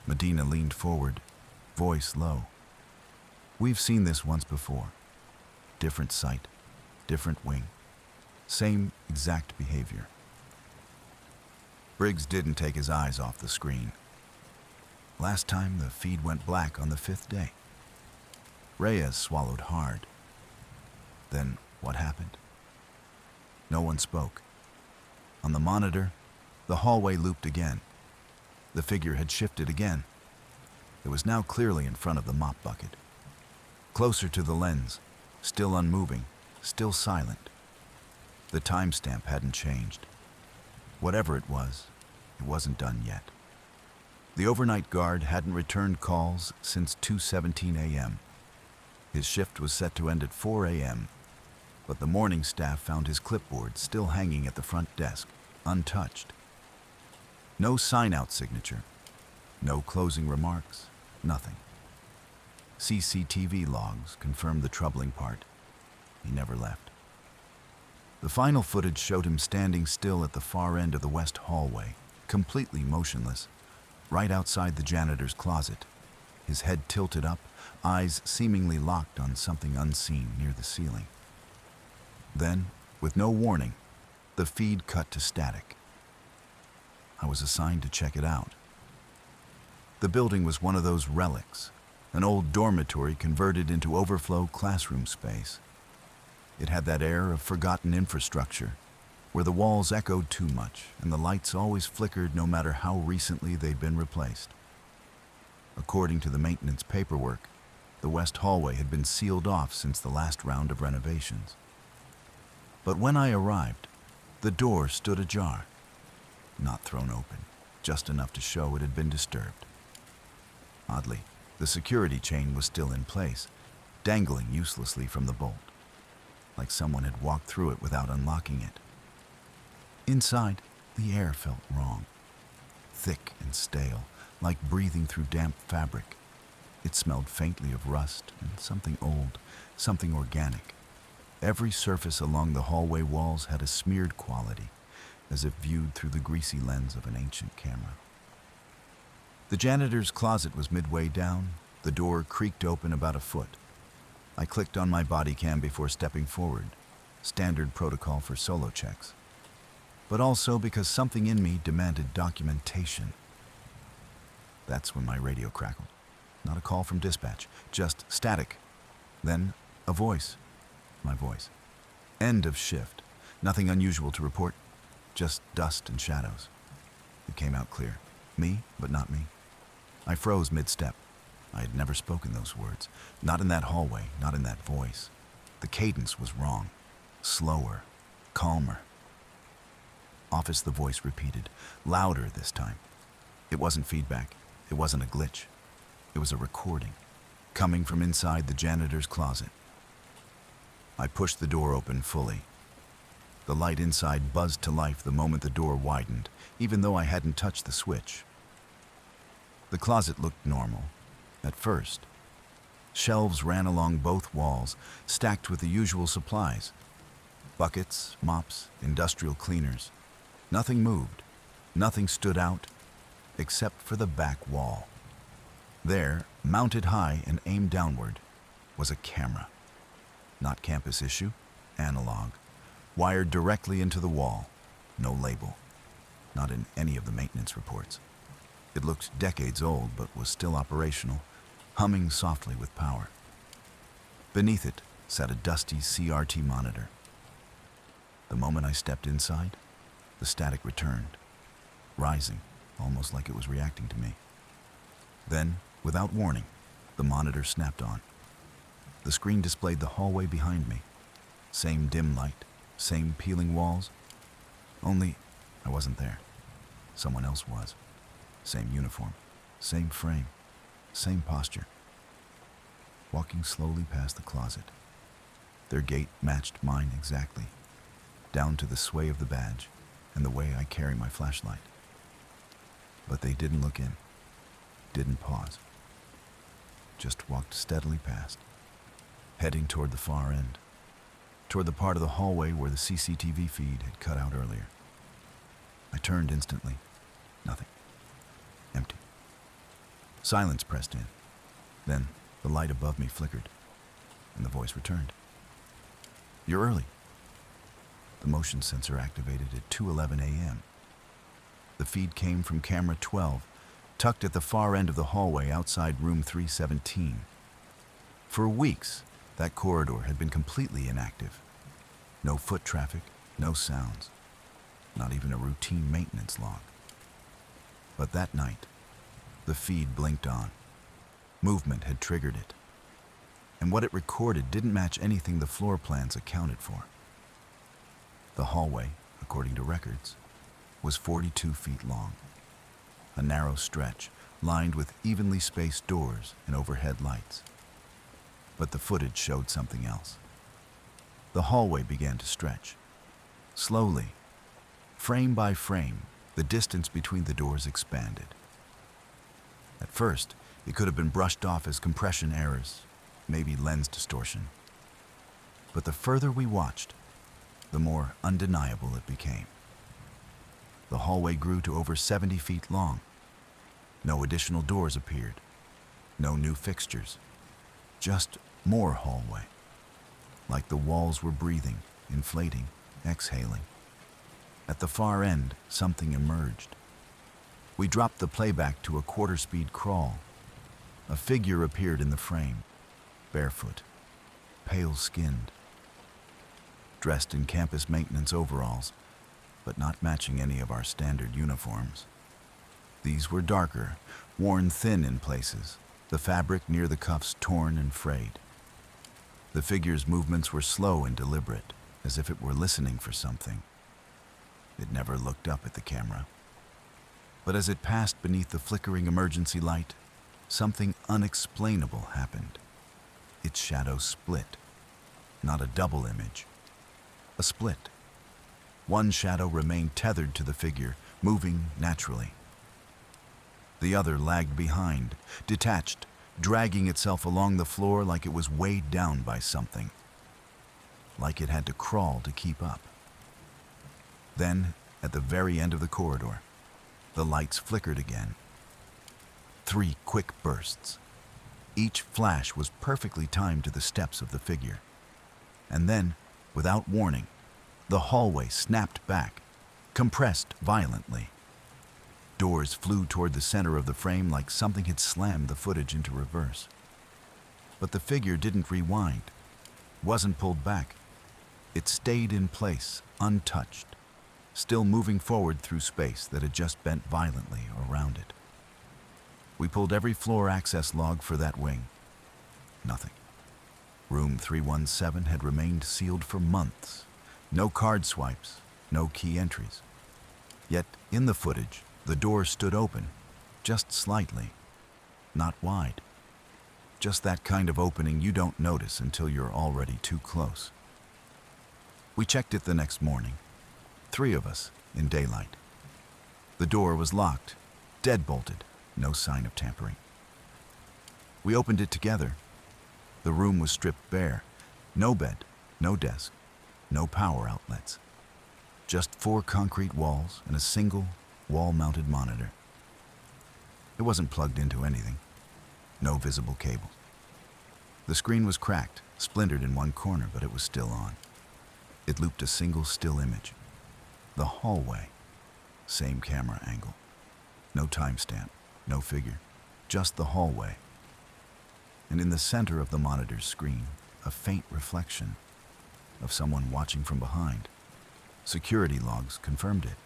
Medina leaned forward, voice low. "We've seen this once before. Different site, different wing. Same exact behavior." Briggs didn't take his eyes off the screen. Last time the feed went black on the 5th day. Reyes swallowed hard. Then what happened? No one spoke. On the monitor, the hallway looped again. The figure had shifted again. It was now clearly in front of the mop bucket. Closer to the lens, still unmoving, still silent. The timestamp hadn't changed. Whatever it wasn't done yet. The overnight guard hadn't returned calls since 2:17 a.m. His shift was set to end at 4 a.m., but the morning staff found his clipboard still hanging at the front desk, untouched. No sign-out signature, no closing remarks, nothing. CCTV logs confirmed the troubling part. He never left. The final footage showed him standing still at the far end of the west hallway, completely motionless, right outside the janitor's closet, his head tilted up, eyes seemingly locked on something unseen near the ceiling. Then, with no warning, the feed cut to static. I was assigned to check it out. The building was one of those relics, an old dormitory converted into overflow classroom space. It had that air of forgotten infrastructure, where the walls echoed too much and the lights always flickered no matter how recently they'd been replaced. According to the maintenance paperwork, the west hallway had been sealed off since the last round of renovations. But when I arrived, the door stood ajar. Not thrown open, just enough to show it had been disturbed. Oddly, the security chain was still in place, dangling uselessly from the bolt, like someone had walked through it without unlocking it. Inside, the air felt wrong, thick and stale, like breathing through damp fabric. It smelled faintly of rust and something old, something organic. Every surface along the hallway walls had a smeared quality, as if viewed through the greasy lens of an ancient camera. The janitor's closet was midway down. The door creaked open about a foot. I clicked on my body cam before stepping forward, standard protocol for solo checks. But also because something in me demanded documentation. That's when my radio crackled. Not a call from dispatch, just static. Then a voice. My voice. End of shift. Nothing unusual to report, just dust and shadows. It came out clear. Me, but not me. I froze mid-step. I had never spoken those words. Not in that hallway, not in that voice. The cadence was wrong. Slower, calmer. Office, the voice repeated, louder this time. It wasn't feedback. It wasn't a glitch. It was a recording, coming from inside the janitor's closet. I pushed the door open fully. The light inside buzzed to life the moment the door widened, even though I hadn't touched the switch. The closet looked normal, at first. Shelves ran along both walls, stacked with the usual supplies. Buckets, mops, industrial cleaners. Nothing moved, nothing stood out, except for the back wall. There, mounted high and aimed downward, was a camera. Not campus issue, analog, wired directly into the wall, no label. Not in any of the maintenance reports. It looked decades old, but was still operational, humming softly with power. Beneath it sat a dusty CRT monitor. The moment I stepped inside, the static returned, rising, almost like it was reacting to me. Then, without warning, the monitor snapped on. The screen displayed the hallway behind me. Same dim light, same peeling walls. Only I wasn't there. Someone else was. Same uniform, same frame, same posture. Walking slowly past the closet. Their gait matched mine exactly, down to the sway of the badge and the way I carry my flashlight. But they didn't look in, didn't pause. Just walked steadily past, heading toward the far end, toward the part of the hallway where the CCTV feed had cut out earlier. I turned instantly, Nothing. Empty. Silence pressed in. Then the light above me flickered, and the voice returned. "You're early." The motion sensor activated at 2:11 a.m. The feed came from camera 12, tucked at the far end of the hallway outside room 317. For weeks, that corridor had been completely inactive. No foot traffic, no sounds, not even a routine maintenance log. But that night, the feed blinked on. Movement had triggered it, and what it recorded didn't match anything the floor plans accounted for. The hallway, according to records, was 42 feet long, a narrow stretch lined with evenly spaced doors and overhead lights. But the footage showed something else. The hallway began to stretch. Slowly, frame by frame, the distance between the doors expanded. At first, it could have been brushed off as compression errors, maybe lens distortion. But the further we watched, the more undeniable it became. The hallway grew to over 70 feet long. No additional doors appeared. No new fixtures. Just more hallway. Like the walls were breathing, inflating, exhaling. At the far end, something emerged. We dropped the playback to a quarter-speed crawl. A figure appeared in the frame, barefoot, pale-skinned, dressed in campus maintenance overalls, but not matching any of our standard uniforms. These were darker, worn thin in places, the fabric near the cuffs torn and frayed. The figure's movements were slow and deliberate, as if it were listening for something. It never looked up at the camera. But as it passed beneath the flickering emergency light, something unexplainable happened. Its shadow split. Not a double image. A split. One shadow remained tethered to the figure, moving naturally. The other lagged behind, detached, dragging itself along the floor like it was weighed down by something. Like it had to crawl to keep up. Then, at the very end of the corridor, the lights flickered again. 3 quick bursts. Each flash was perfectly timed to the steps of the figure. And then, without warning, the hallway snapped back, compressed violently. Doors flew toward the center of the frame like something had slammed the footage into reverse. But the figure didn't rewind, wasn't pulled back. It stayed in place, untouched, still moving forward through space that had just bent violently around it. We pulled every floor access log for that wing. Nothing. Room 317 had remained sealed for months. No card swipes, no key entries. Yet, in the footage, the door stood open, just slightly, not wide. Just that kind of opening you don't notice until you're already too close. We checked it the next morning, 3 of us, in daylight. The door was locked, dead-bolted, no sign of tampering. We opened it together. The room was stripped bare. No bed, no desk, no power outlets. Just 4 concrete walls and a single wall-mounted monitor. It wasn't plugged into anything. No visible cables. The screen was cracked, splintered in one corner, but it was still on. It looped a single still image. The hallway. Same camera angle. No timestamp, no figure. Just the hallway. And in the center of the monitor's screen, a faint reflection of someone watching from behind. Security logs confirmed it.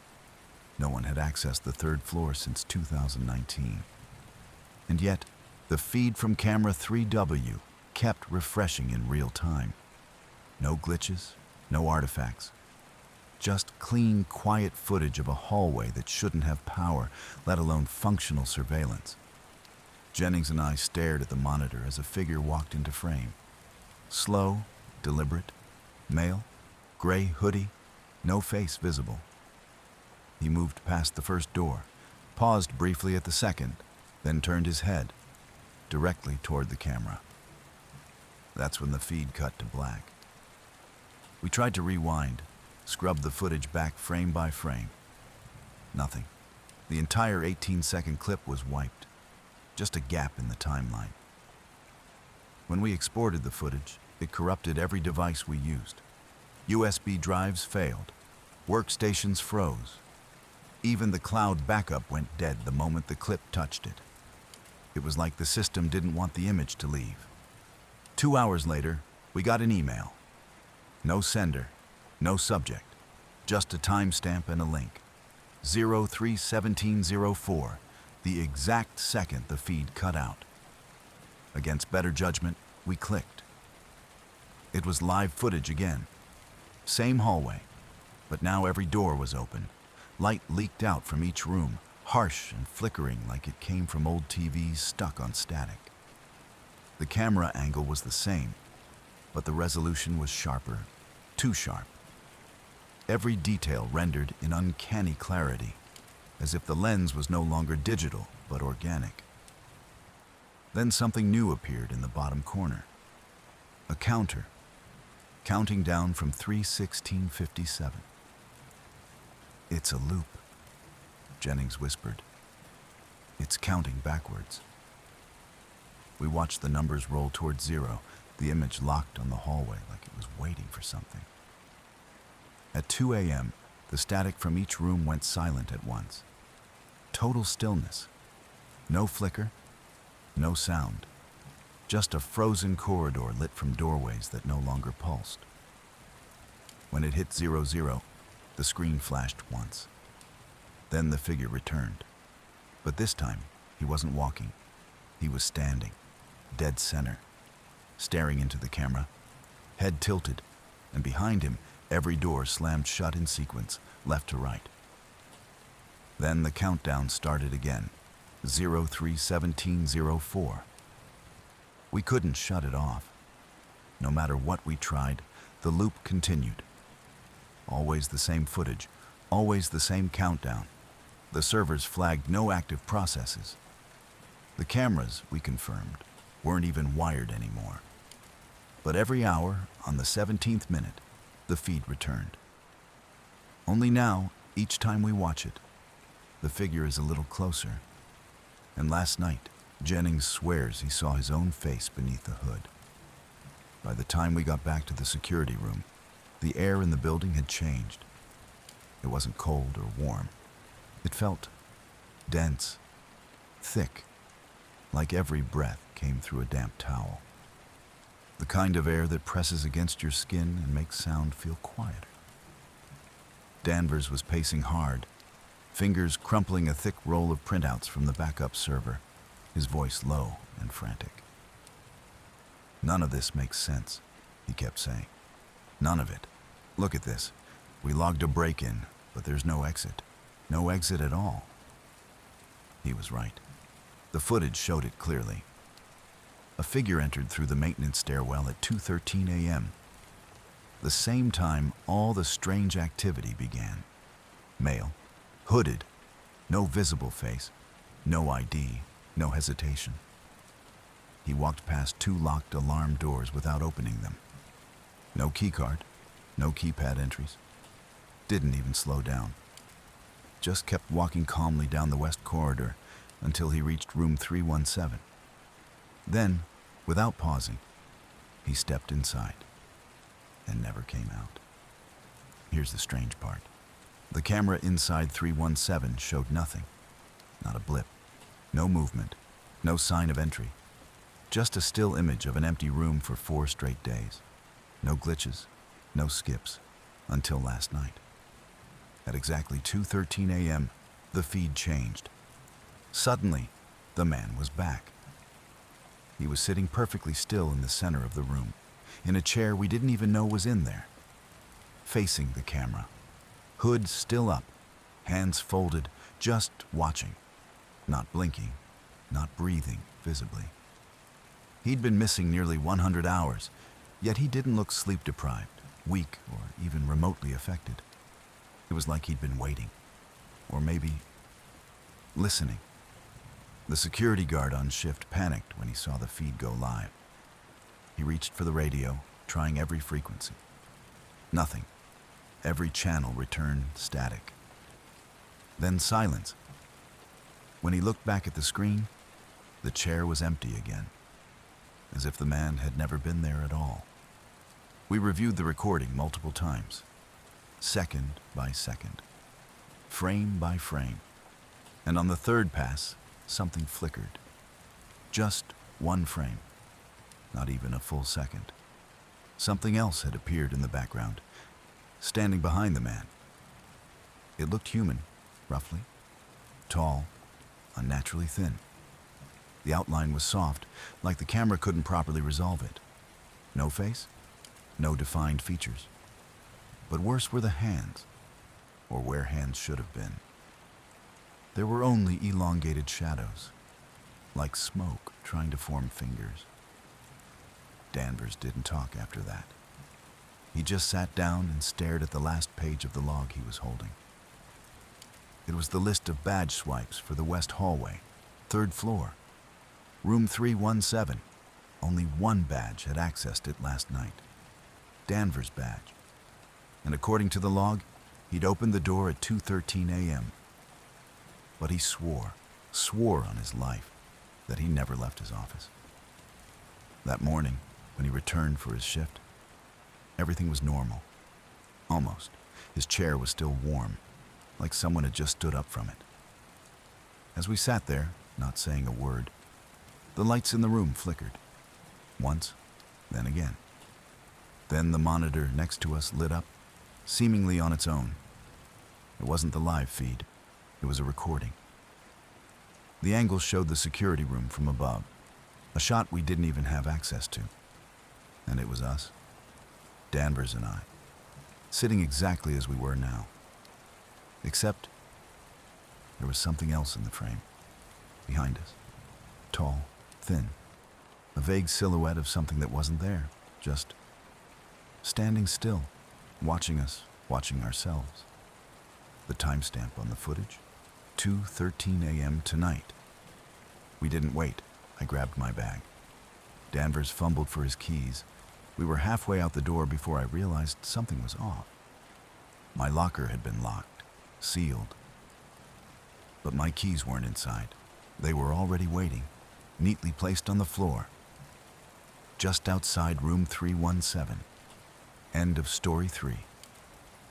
No one had accessed the 3rd floor since 2019. And yet, the feed from camera 3W kept refreshing in real time. No glitches, no artifacts. Just clean, quiet footage of a hallway that shouldn't have power, let alone functional surveillance. Jennings and I stared at the monitor as a figure walked into frame. Slow, deliberate, male, gray hoodie, no face visible. He moved past the first door, paused briefly at the second, then turned his head, directly toward the camera. That's when the feed cut to black. We tried to rewind, scrub the footage back frame by frame. Nothing. The entire 18-second clip was wiped, just a gap in the timeline. When we exported the footage, it corrupted every device we used. USB drives failed. Workstations froze. Even the cloud backup went dead the moment the clip touched it. It was like the system didn't want the image to leave. 2 hours later, we got an email. No sender, no subject, just a timestamp and a link. 03/17/04, the exact second the feed cut out. Against better judgment, we clicked. It was live footage again. Same hallway, but now every door was open. Light leaked out from each room, harsh and flickering like it came from old TVs stuck on static. The camera angle was the same, but the resolution was sharper, too sharp. Every detail rendered in uncanny clarity, as if the lens was no longer digital, but organic. Then something new appeared in the bottom corner. A counter, counting down from 3:16:57. "It's a loop," Jennings whispered. "It's counting backwards." We watched the numbers roll toward 0, the image locked on the hallway like it was waiting for something. At 2 a.m., the static from each room went silent at once. Total stillness. No flicker, no sound. Just a frozen corridor lit from doorways that no longer pulsed. When it hit 00, the screen flashed once. Then the figure returned. But this time, he wasn't walking. He was standing, dead center, staring into the camera, head tilted, and behind him, every door slammed shut in sequence, left to right. Then the countdown started again, 03/17/04. We couldn't shut it off. No matter what we tried, the loop continued. Always the same footage, always the same countdown. The servers flagged no active processes. The cameras, we confirmed, weren't even wired anymore. But every hour, on the 17th minute, the feed returned. Only now, each time we watch it, the figure is a little closer. And last night, Jennings swears he saw his own face beneath the hood. By the time we got back to the security room, the air in the building had changed. It wasn't cold or warm. It felt dense, thick, like every breath came through a damp towel. The kind of air that presses against your skin and makes sound feel quieter. Danvers was pacing hard, fingers crumpling a thick roll of printouts from the backup server, his voice low and frantic. "None of this makes sense," he kept saying. "None of it. Look at this. We logged a break-in, but there's no exit. No exit at all." He was right. The footage showed it clearly. A figure entered through the maintenance stairwell at 2:13 a.m. The same time all the strange activity began. Male, hooded, no visible face, no ID, no hesitation. He walked past 2 locked alarm doors without opening them. No keycard, no keypad entries. Didn't even slow down. Just kept walking calmly down the west corridor until he reached room 317. Then, without pausing, he stepped inside and never came out. Here's the strange part. The camera inside 317 showed nothing. Not a blip. No movement. No sign of entry. Just a still image of an empty room for 4 straight days. No glitches. No skips. Until last night. At exactly 2:13 a.m., the feed changed. Suddenly, the man was back. He was sitting perfectly still in the center of the room, in a chair we didn't even know was in there. Facing the camera. Hood still up, hands folded, just watching. Not blinking, not breathing visibly. He'd been missing nearly 100 hours, yet he didn't look sleep-deprived, weak, or even remotely affected. It was like he'd been waiting, or maybe listening. The security guard on shift panicked when he saw the feed go live. He reached for the radio, trying every frequency. Nothing. Every channel returned static. Then silence, When he looked back at the screen, the chair was empty again, as if the man had never been there at all. We reviewed the recording multiple times, second by second, frame by frame, and on the third pass, something flickered. Just one frame, not even a full second. Something else had appeared in the background, standing behind the man. It looked human, roughly, tall, unnaturally thin. The outline was soft, like the camera couldn't properly resolve it. No face, no defined features. But worse were the hands, or where hands should have been. There were only elongated shadows, like smoke trying to form fingers. Danvers didn't talk after that. He just sat down and stared at the last page of the log he was holding. It was the list of badge swipes for the west hallway, 3rd floor, room 317. Only one badge had accessed it last night. Danvers' badge. And according to the log, he'd opened the door at 2:13 a.m. But he swore on his life, that he never left his office. That morning, when he returned for his shift, everything was normal. Almost. His chair was still warm, like someone had just stood up from it. As we sat there, not saying a word, the lights in the room flickered. Once, then again. Then the monitor next to us lit up, seemingly on its own. It wasn't the live feed. It was a recording. The angle showed the security room from above, a shot we didn't even have access to. And it was us, Danvers and I, sitting exactly as we were now. Except there was something else in the frame, behind us. Tall, thin, a vague silhouette of something that wasn't there, just standing still, watching us, watching ourselves. The timestamp on the footage, 2:13 a.m. tonight. We didn't wait. I grabbed my bag. Danvers fumbled for his keys. We were halfway out the door before I realized something was off. My locker had been locked, sealed. But my keys weren't inside. They were already waiting, neatly placed on the floor, just outside room 317. End of story 3.